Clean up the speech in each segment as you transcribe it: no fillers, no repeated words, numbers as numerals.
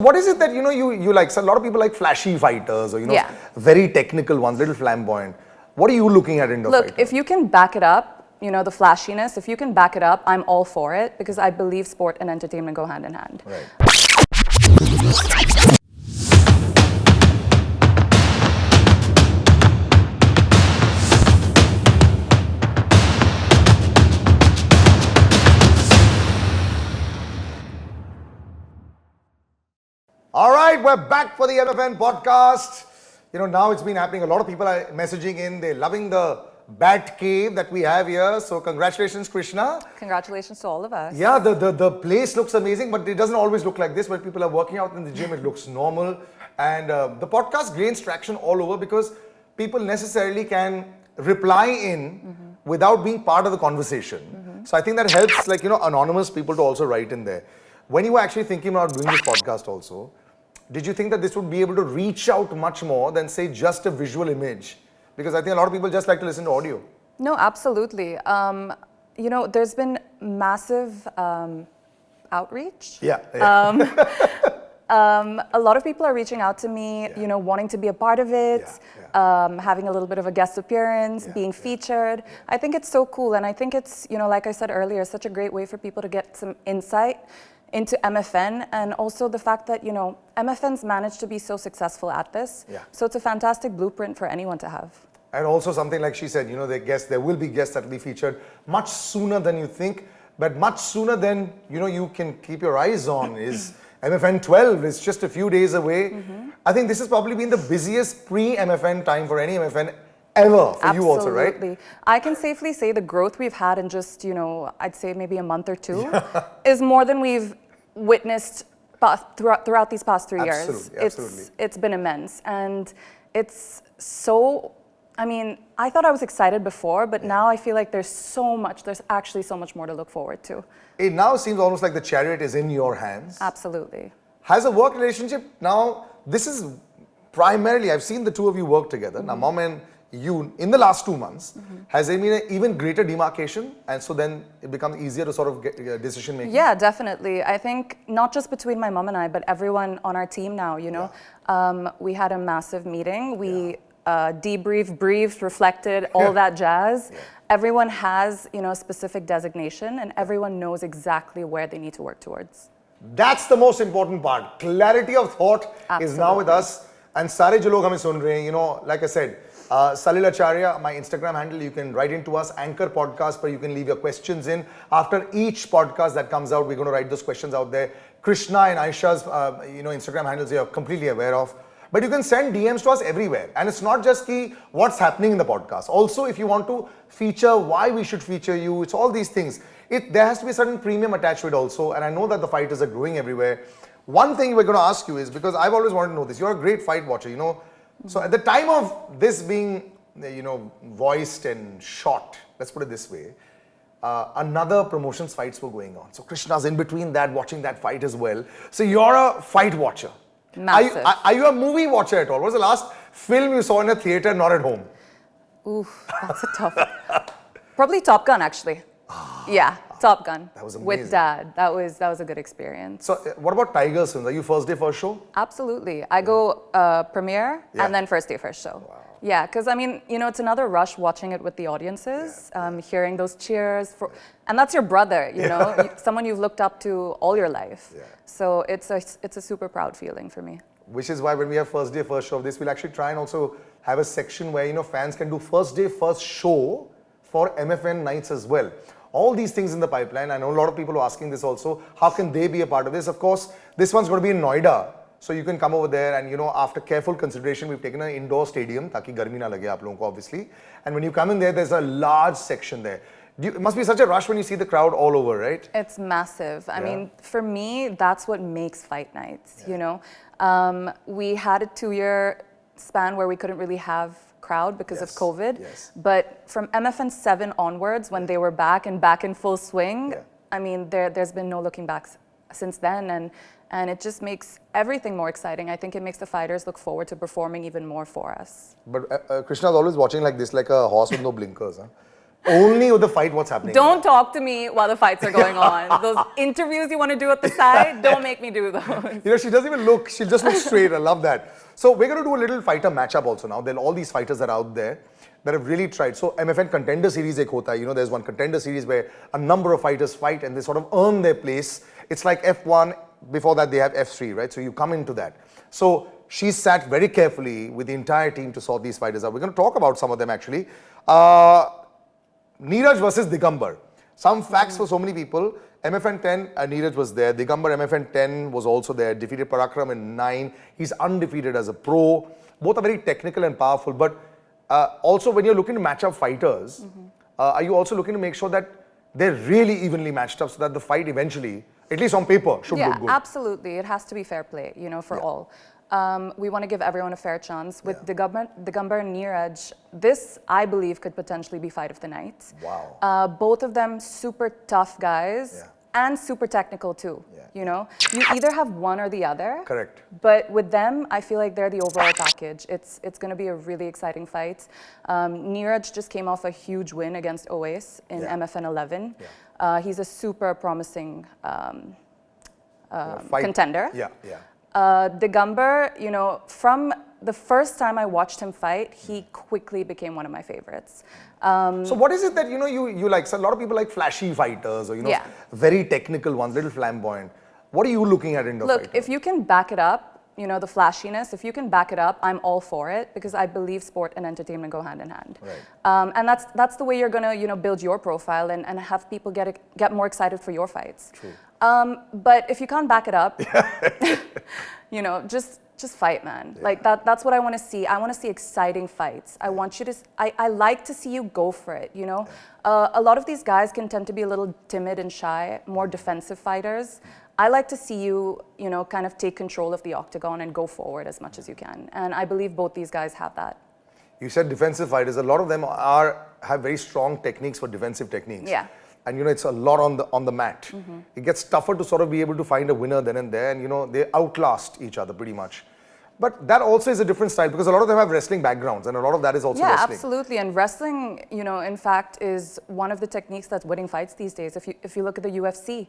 What is it that you like? So a lot of people like flashy fighters or very technical ones, little flamboyant. What are you looking at in the fighter? Look, if you can back it up, the flashiness, if you can back it up, I'm all for it because I believe sport and entertainment go hand in hand. Right. All right, we're back for the MFN podcast. Now it's been happening. A lot of people are messaging in. They're loving the bat cave that we have here. So congratulations, Krishna. Congratulations to all of us. Yeah, the place looks amazing, but it doesn't always look like this. When people are working out in the gym, it looks normal. And the podcast gains traction all over because people necessarily can reply in without being part of the conversation. So I think that helps, anonymous people to also write in there. When you were actually thinking about doing this podcast also, did you think that this would be able to reach out much more than, say, just a visual image? Because I think a lot of people just like to listen to audio. No, absolutely. There's been massive outreach. Yeah. A lot of people are reaching out to me, wanting to be a part of it, having a little bit of a guest appearance, being featured. I think it's so cool. And I think it's, like I said earlier, such a great way for people to get some insight into MFN, and also the fact that, MFN's managed to be so successful at this. Yeah. So it's a fantastic blueprint for anyone to have. And also something like she said, there will be guests that will be featured much sooner than you think, but much sooner than, you can keep your eyes on is MFN 12. It's just a few days away. I think this has probably been the busiest pre-MFN time for any MFN ever for you also, right? Absolutely. I can safely say the growth we've had in just, I'd say maybe a month or two is more than we've witnessed throughout these past 3 years. Absolutely. It's been immense. And it's so, I thought I was excited before, but now I feel like there's actually so much more to look forward to. It now seems almost like the chariot is in your hands. Absolutely. Has a work relationship now, this is primarily, I've seen the two of you work together. Now, Mom and you, in the last 2 months, has there been an even greater demarcation? And so then it becomes easier to sort of get decision making? Yeah, definitely. I think not just between my mom and I, but everyone on our team now, we had a massive meeting. We debriefed, briefed, reflected, all that jazz. Everyone has, a specific designation and everyone knows exactly where they need to work towards. That's the most important part. Clarity of thought is now with us. And sare jo log hame sun rahe hain, like I said, Salil Acharya, my Instagram handle, you can write into us, Anchor Podcast, where you can leave your questions in. After each podcast that comes out, we're going to write those questions out there. Krishna and Aisha's, Instagram handles you're completely aware of. But you can send DMs to us everywhere. And it's not just what's happening in the podcast. Also, if you want to feature why we should feature you, it's all these things. There has to be a certain premium attached to it also. And I know that the fighters are growing everywhere. One thing we're going to ask you is, because I've always wanted to know this, you're a great fight watcher, So at the time of this being, voiced and shot, let's put it this way, another promotions fights were going on. So Krishna's in between that, watching that fight as well. So you're a fight watcher. Massive. Are you a movie watcher at all? What was the last film you saw in a theater, not at home? Oof, that's a tough one. Probably Top Gun, actually. Yeah, Top Gun. That was amazing. With Dad. That was a good experience. So what about Tiger's films? Are you first day, first show? Absolutely. I go premiere and then first day, first show. Wow. Yeah, because it's another rush watching it with the audiences, hearing those cheers. And that's your brother, someone you've looked up to all your life. Yeah. So it's a super proud feeling for me. Which is why when we have first day, first show of this, we'll actually try and also have a section where, fans can do first day, first show for MFN nights as well. All these things in the pipeline. I know a lot of people are asking this also. How can they be a part of this? Of course, this one's going to be in Noida. So you can come over there and, after careful consideration, we've taken an indoor stadium, taki garmi na lage aap logon ko, obviously. And when you come in there, there's a large section there. It must be such a rush when you see the crowd all over, right? It's massive. I mean, for me, that's what makes fight nights, We had a 2-year span where we couldn't really have crowd because of COVID. But from MFN 7 onwards, when they were back in full swing, there's been no looking back since then. And it just makes everything more exciting. I think it makes the fighters look forward to performing even more for us. But Krishna's always watching like this, like a horse with no blinkers. Huh? Only with the fight, what's happening? Don't talk to me while the fights are going on. Those interviews you want to do at the side, don't make me do those. You know, she doesn't even look. She just looks straight. I love that. So we're going to do a little fighter matchup also now. There are all these fighters that are out there that have really tried. So MFN Contender Series ek hota hai. You know, there's one Contender Series where a number of fighters fight and they sort of earn their place. It's like F1. Before that, they have F3, right? So you come into that. So she sat very carefully with the entire team to sort these fighters out. We're going to talk about some of them actually. Neeraj versus Digambar. Some facts for so many people. MFN 10, Neeraj was there. Digambar MFN 10 was also there. Defeated Parakram in 9. He's undefeated as a pro. Both are very technical and powerful. But also when you're looking to match up fighters, are you also looking to make sure that they're really evenly matched up so that the fight eventually, at least on paper, should look good? Yeah, absolutely. It has to be fair play, you know, for all. We want to give everyone a fair chance. With Digambar and Neeraj, this, I believe, could potentially be fight of the night. Wow. Both of them super tough guys and super technical too. You know, you either have one or the other. Correct. But with them, I feel like they're the overall package. It's going to be a really exciting fight. Neeraj just came off a huge win against Oais in MFN 11. He's a super promising contender. Digambar, you know, from the first time I watched him fight, he quickly became one of my favorites. So what is it that, you know, you like? So a lot of people like flashy fighters or, you know, very technical ones, little flamboyant. What are you looking at in the fighter? Look, if you can back it up, you know, the flashiness, if you can back it up, I'm all for it because I believe sport and entertainment go hand in hand. Right. And that's the way you're going to, you know, build your profile and have people get more excited for your fights. True. But if you can't back it up, you know, just fight, man. Like that's what I want to see. I want to see exciting fights. I want you to, I like to see you go for it, you know. A lot of these guys can tend to be a little timid and shy, more defensive fighters. I like to see you, you know, kind of take control of the octagon and go forward as much as you can. And I believe both these guys have that. You said defensive fighters. A lot of them have very strong techniques for defensive techniques. Yeah. And you know, it's a lot on the mat. It gets tougher to sort of be able to find a winner then and there, and you know, they outlast each other pretty much. But that also is a different style because a lot of them have wrestling backgrounds and a lot of that is also wrestling. Yeah, absolutely. And wrestling, you know, in fact, is one of the techniques that's winning fights these days. If you look at the UFC,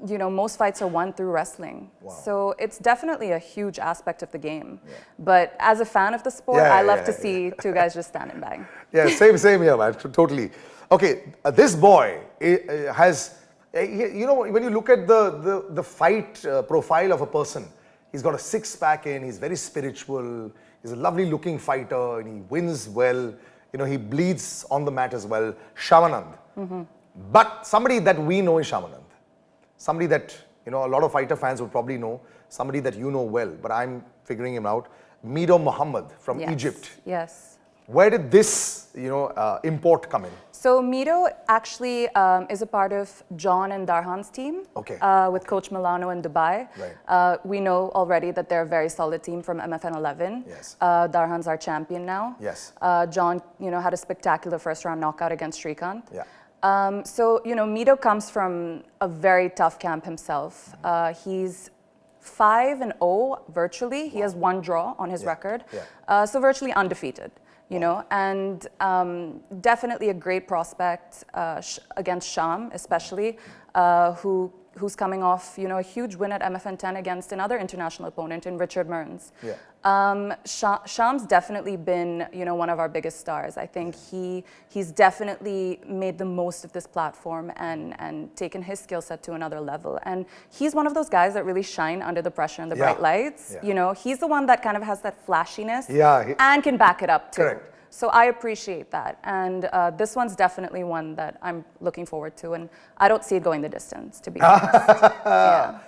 you know, most fights are won through wrestling. Wow. So it's definitely a huge aspect of the game. But as a fan of the sport, I love to see two guys just stand and bang. Yeah, same here, man. Totally. Okay, this boy has, you know, when you look at the fight profile of a person, he's got a six-pack in, he's very spiritual, he's a lovely looking fighter, and he wins well. You know, he bleeds on the mat as well. Shamanand. But somebody that we know is Shamanand. Somebody that, you know, a lot of fighter fans would probably know. Somebody that you know well, but I'm figuring him out. Mido Muhammad from Egypt. Yes. Where did this, you know, import come in? So Mido actually is a part of John and Darhan's team with Coach Milano in Dubai. Right. We know already that they're a very solid team from MFN 11. Yes. Darhan's our champion now. Yes. John, you know, had a spectacular first round knockout against Srikanth. Yeah. So, you know, Mido comes from a very tough camp himself. He's 5-0 virtually. He has one draw on his record. So virtually undefeated. You know, and definitely a great prospect against Sham, especially, who's coming off, you know, a huge win at MFN 10 against another international opponent in Richard Mearns. Sham's definitely been, you know, one of our biggest stars. I think he's definitely made the most of this platform and taken his skill set to another level. And he's one of those guys that really shine under the pressure and the bright lights. You know, he's the one that kind of has that flashiness and can back it up too. Correct. So I appreciate that. And this one's definitely one that I'm looking forward to. And I don't see it going the distance, to be honest.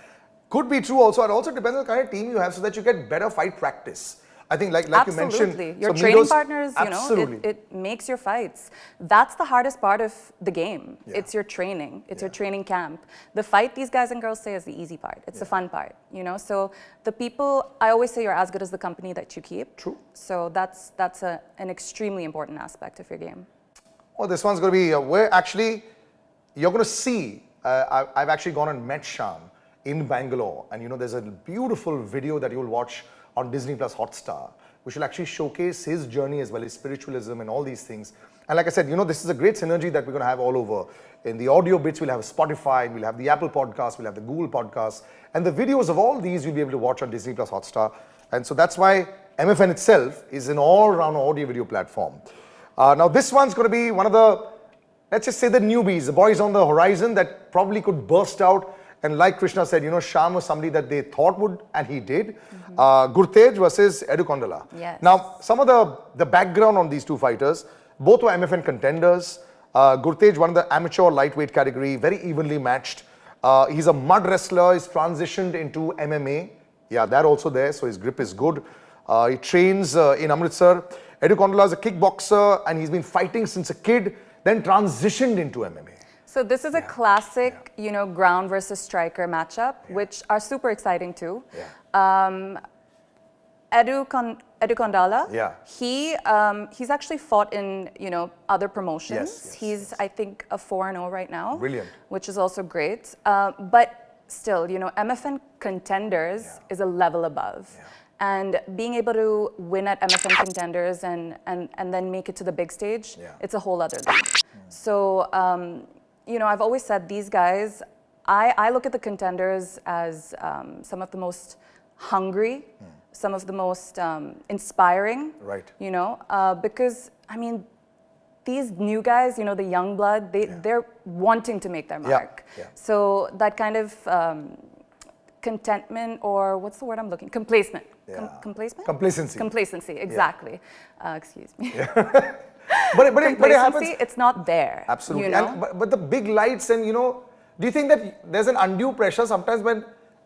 Could be true also. It also depends on the kind of team you have so that you get better fight practice. I think like you mentioned. Your training partners, you know, it makes your fights. That's the hardest part of the game. It's your training. It's your training camp. The fight, these guys and girls say, is the easy part. It's the fun part, you know? So the people, I always say you're as good as the company that you keep. True. So that's an extremely important aspect of your game. Well, this one's going to be, you're going to see, I've actually gone and met Sham in Bangalore. And there's a beautiful video that you'll watch on Disney Plus Hotstar, which will actually showcase his journey as well, his spiritualism and all these things. And like I said, this is a great synergy that we're going to have all over. In the audio bits, we'll have Spotify, we'll have the Apple podcast, we'll have the Google podcast. And the videos of all these you'll be able to watch on Disney Plus Hotstar. And so that's why MFN itself is an all-round audio video platform. Now this one's going to be one of the, let's just say the newbies, the boys on the horizon that probably could burst out. And like Krishna said, Shyam was somebody that they thought would, and he did. Gurtej versus Edukondala. Yes. Now, some of the background on these two fighters, both were MFN contenders. Gurtej won the amateur lightweight category, very evenly matched. He's a mud wrestler, he's transitioned into MMA. Yeah, that also there, so his grip is good. He trains in Amritsar. Edukondala is a kickboxer, and he's been fighting since a kid, then transitioned into MMA. So this is a classic, ground versus striker matchup, which are super exciting too. Edukondala, he's actually fought in, other promotions. He's, I think, a 4-0 right now. Brilliant. Which is also great. But still, MFN contenders is a level above. And being able to win at MFN contenders and then make it to the big stage, it's a whole other league. So, I've always said these guys, I look at the contenders as some of the most hungry, some of the most inspiring, because, these new guys, the young blood, they're wanting to make their mark. So that kind of contentment, or what's the word I'm looking? Complacement. Complacement? Complacency. Complacency, exactly. Excuse me. But it happens. It's not there. Absolutely. But the big lights and, do you think that there's an undue pressure sometimes when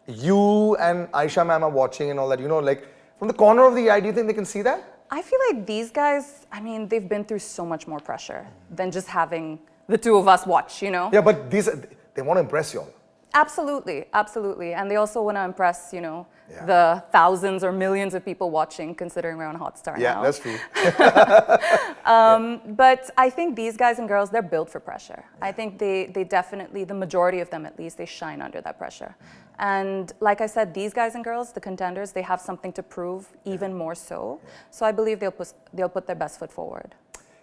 you and Aisha ma'am are watching and all that, like from the corner of the eye, do you think they can see that? I feel like these guys, they've been through so much more pressure than just having the two of us watch, Yeah, but they want to impress you all. Absolutely, absolutely. And they also want to impress, the thousands or millions of people watching, considering we're on Hotstar now. Yeah, that's true. But I think these guys and girls, they're built for pressure. I think they definitely, the majority of them at least, they shine under that pressure. And like I said, these guys and girls, the contenders, they have something to prove, even more so. So I believe they'll put their best foot forward.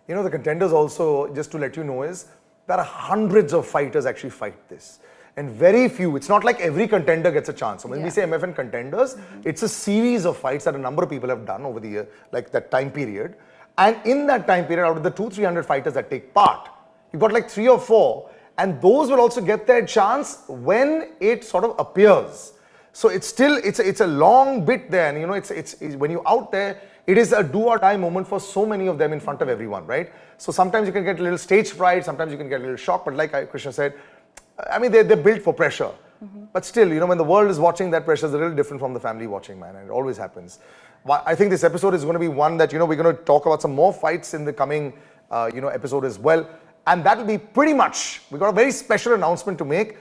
The contenders also, just to let you know, is there are hundreds of fighters actually fight this. And very few, it's not like every contender gets a chance. So when we say MFN contenders, it's a series of fights that a number of people have done over the year, like that time period. And in that time period, out of the 200-300 fighters that take part, you've got like 3 or 4, and those will also get their chance when it sort of appears. So it's still, it's a long bit there, and it's when you're out there, it is a do or die moment for so many of them in front of everyone, right? So sometimes you can get a little stage fright, sometimes you can get a little shock, but like Krishna said, they're built for pressure. But still, when the world is watching, that pressure is a little different from the family watching, man, and it always happens. I think this episode is going to be one that, we're going to talk about some more fights in the coming, episode as well. And that will be pretty much, we've got a very special announcement to make.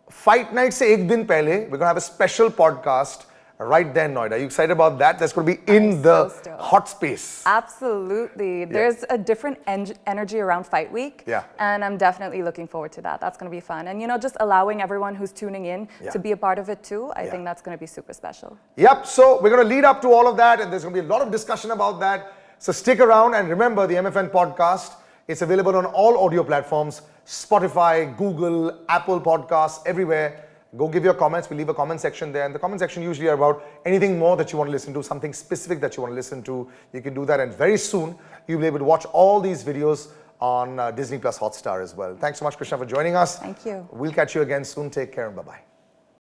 Fight night se ek din pehle, we're going to have a special podcast right there in Noida. Are you excited about that? That's going to be in the hot space. Absolutely. There's a different energy around Fight Week. And I'm definitely looking forward to that. That's going to be fun. And, just allowing everyone who's tuning in to be a part of it too, I think that's going to be super special. Yep. So we're going to lead up to all of that, and there's going to be a lot of discussion about that. So stick around, and remember, the MFN podcast, it's available on all audio platforms, Spotify, Google, Apple Podcasts, everywhere. Go give your comments. We leave a comment section there. And the comment section usually are about anything more that you want to listen to, something specific that you want to listen to. You can do that. And very soon, you'll be able to watch all these videos on Disney Plus Hotstar as well. Thanks so much, Krishna, for joining us. Thank you. We'll catch you again soon. Take care and bye-bye.